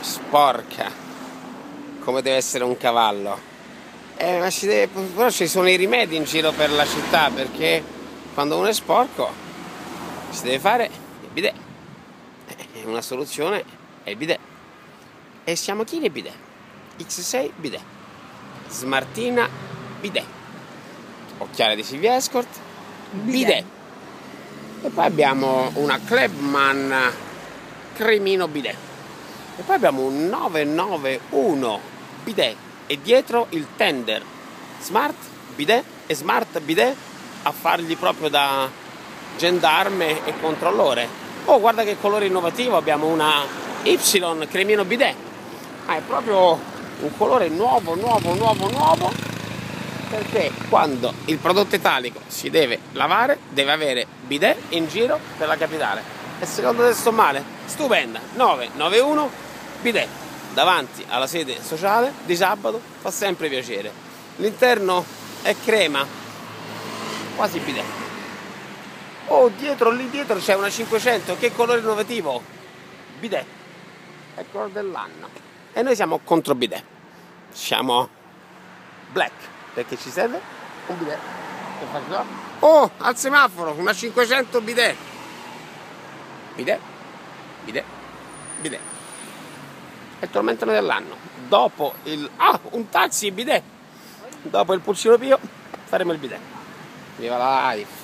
sporca come deve essere un cavallo. Ma però ci sono i rimedi in giro per la città, perché quando uno è sporco si deve fare il bidet. Una soluzione è il bidet. E siamo chi nei bidet? X6 bidet, Smartina bidet, occhiale di Silvia Escort bidet. E poi abbiamo una Klebman cremino bidet. E poi abbiamo un 991 bidet e dietro il tender Smart bidet e Smart bidet a fargli proprio da gendarme e controllore. Oh, guarda che colore innovativo, abbiamo una Y cremino bidet. È proprio un colore nuovo, perché quando il prodotto italico si deve lavare deve avere bidet in giro per la capitale. E secondo te sto male? Stupenda. 991 bidet davanti alla sede sociale di sabato, fa sempre piacere. L'interno è crema, quasi bidet. Oh, lì dietro c'è una 500, che colore innovativo, bidet, è il colore dell'anno. E noi siamo contro bidet, siamo black, perché ci serve un bidet. Che faccio? Oh, al semaforo, una 500 bidet. Bidet, bidet, bidet. È il tormentone dell'anno. Dopo un taxi bidet. Dopo il Pulcino Pio faremo il bidet. Viva la life!